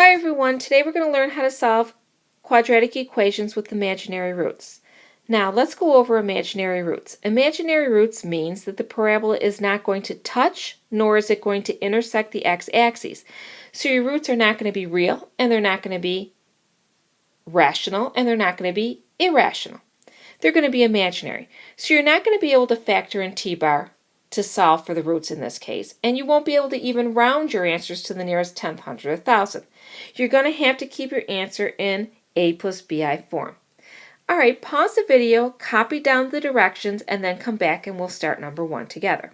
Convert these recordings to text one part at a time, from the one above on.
Hi everyone, today we're going to learn how to solve quadratic equations with imaginary roots. Now let's go over imaginary roots. Imaginary roots means that the parabola is not going to touch nor is it going to intersect the x-axis. So your roots are not going to be real and they're not going to be rational and they're not going to be irrational. They're going to be imaginary. So you're not going to be able to factor in t-bar to solve for the roots in this case, and you won't be able to even round your answers to the nearest tenth, hundredth, thousandth. You're going to have to keep your answer in a plus bi form. All right, pause the video, copy down the directions, and then come back and we'll start number 1 together.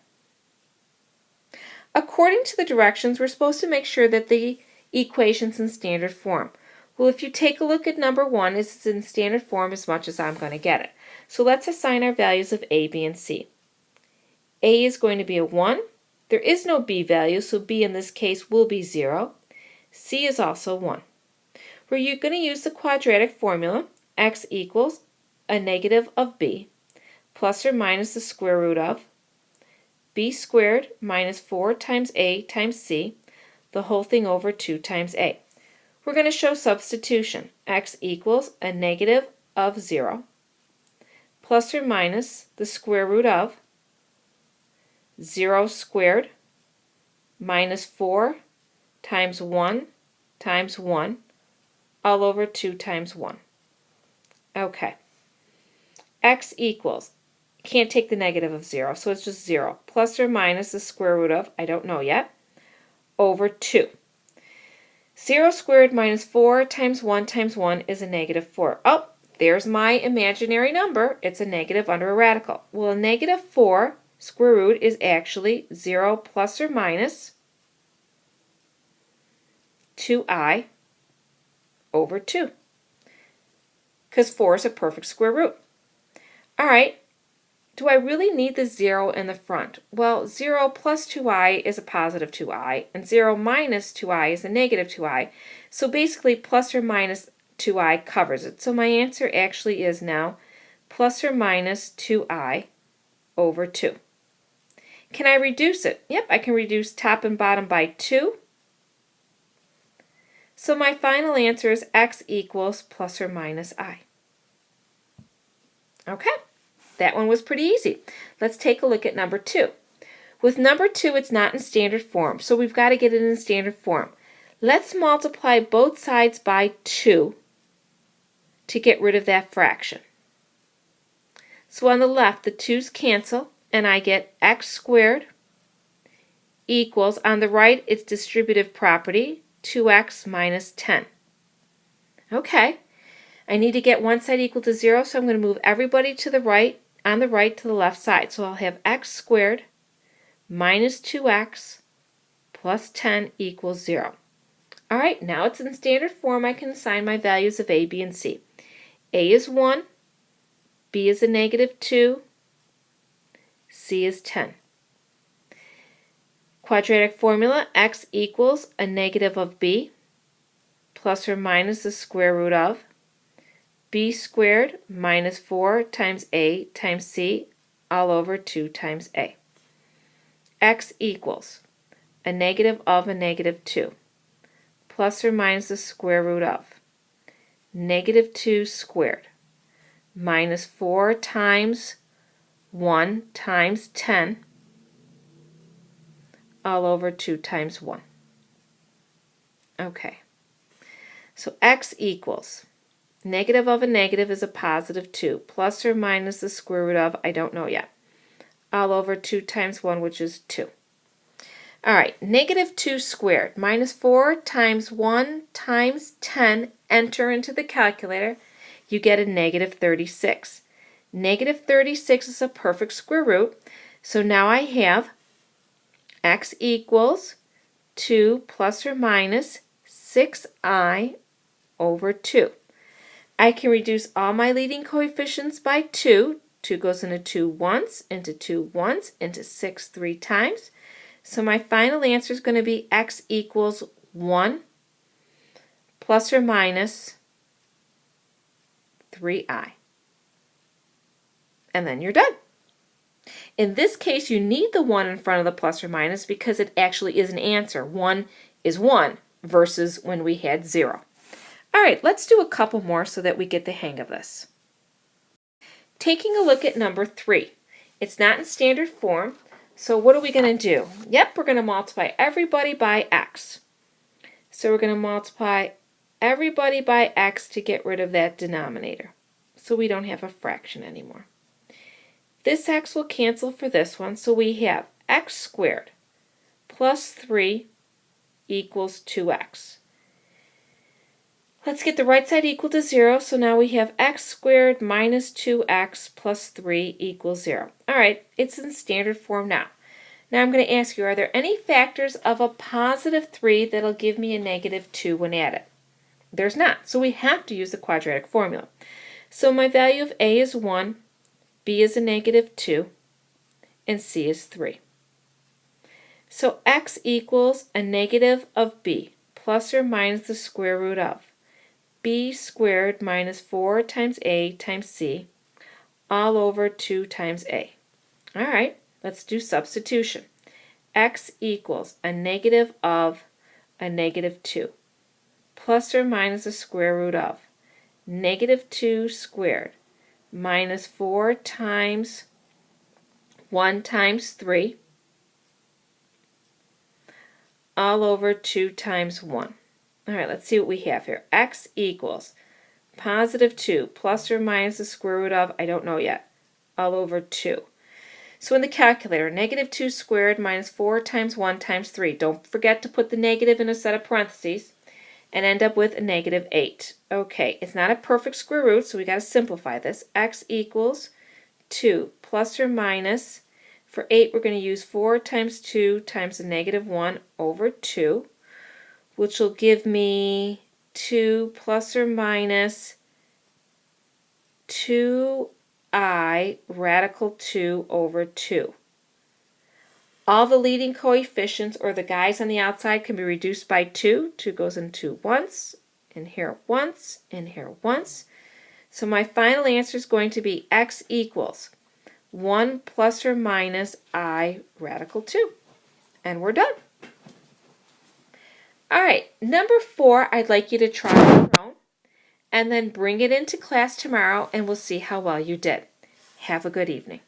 According to the directions, we're supposed to make sure that the equation's in standard form. Well, if you take a look at number 1, it's in standard form as much as I'm going to get it. So let's assign our values of a, b, and c. A is going to be a 1. There is no b value, so b in this case will be 0. C is also 1. We're going to use the quadratic formula, x equals a negative of b plus or minus the square root of b squared minus 4 times a times c, the whole thing over 2 times a. We're going to show substitution. X equals a negative of 0 plus or minus the square root of 0 squared minus 4 times 1 times 1 all over 2 times 1. Okay. X equals, can't take the negative of 0, so it's just 0, plus or minus the square root of, I don't know yet, over 2. 0 squared minus 4 times 1 is a negative 4. Oh, there's my imaginary number. It's a negative under a radical. Well, a negative 4 square root is actually 0 plus or minus 2i over 2, because 4 is a perfect square root. All right, do I really need the 0 in the front? Well, 0 plus 2i is a positive 2i, and 0 minus 2i is a negative 2i. So basically, plus or minus 2i covers it. So my answer actually is now plus or minus 2i over 2. Can I reduce it? Yep, I can reduce top and bottom by 2. So my final answer is x equals plus or minus I. Okay, that one was pretty easy. Let's take a look at number 2. With number 2, it's not in standard form, so we've got to get it in standard form. Let's multiply both sides by 2 to get rid of that fraction. So on the left, the 2's cancel, and I get x squared equals, on the right, it's distributive property, 2x minus 10. Okay, I need to get one side equal to 0, so I'm going to move everybody to the right, on the right to the left side. So I'll have x squared minus 2x plus 10 equals 0. All right, now it's in standard form. I can assign my values of a, b, and c. A is 1, b is a negative 2, c is 10. Quadratic formula, x equals a negative of b plus or minus the square root of b squared minus 4 times a times c all over 2 times a. X equals a negative of a negative 2 plus or minus the square root of negative 2 squared minus 4 times 1 times 10 all over 2 times 1. Okay, so x equals negative of a negative is a positive 2 plus or minus the square root of, I don't know yet, all over 2 times 1, which is 2. All right, negative 2 squared minus 4 times 1 times 10, enter into the calculator, you get a negative 36. Negative 36 is a perfect square root, so now I have x equals 2 plus or minus 6i over 2. I can reduce all my leading coefficients by 2. 2 goes into 2 once, into 2 once, into 6 3 times. So my final answer is going to be x equals 1 plus or minus 3i. And then you're done. In this case, you need the 1 in front of the plus or minus because it actually is an answer. 1 is 1, versus when we had 0. All right, let's do a couple more so that we get the hang of this. Taking a look at number 3. It's not in standard form, so what are we going to do? Yep, we're going to multiply everybody by x. So we're going to multiply everybody by x to get rid of that denominator, so we don't have a fraction anymore. This x will cancel for this one, so we have x squared plus 3 equals 2x. Let's get the right side equal to 0, so now we have x squared minus 2x plus 3 equals 0. All right, it's in standard form now. Now I'm going to ask you, are there any factors of a positive 3 that'll give me a negative 2 when added? There's not, so we have to use the quadratic formula. So my value of a is 1, b is a negative 2, and c is 3. So x equals a negative of b plus or minus the square root of b squared minus 4 times a times c all over 2 times a. All right, let's do substitution. X equals a negative of a negative 2 plus or minus the square root of negative 2 squared minus 4 times 1 times 3 all over 2 times 1. All right, let's see what we have here. X equals positive 2 plus or minus the square root of, I don't know yet, all over 2. So in the calculator, negative 2 squared minus 4 times 1 times 3. Don't forget to put the negative in a set of parentheses and end up with a negative 8. Okay, it's not a perfect square root, so we got to simplify this. X equals 2 plus or minus, for 8 we're going to use 4 times 2 times a negative 1 over 2, which will give me 2 plus or minus 2i radical 2 over 2. All the leading coefficients, or the guys on the outside, can be reduced by 2. 2 goes in 2 once, in here once, in here once. So my final answer is going to be x equals 1 plus or minus I radical 2. And we're done. All right, number 4, I'd like you to try on your own, and then bring it into class tomorrow, and we'll see how well you did. Have a good evening.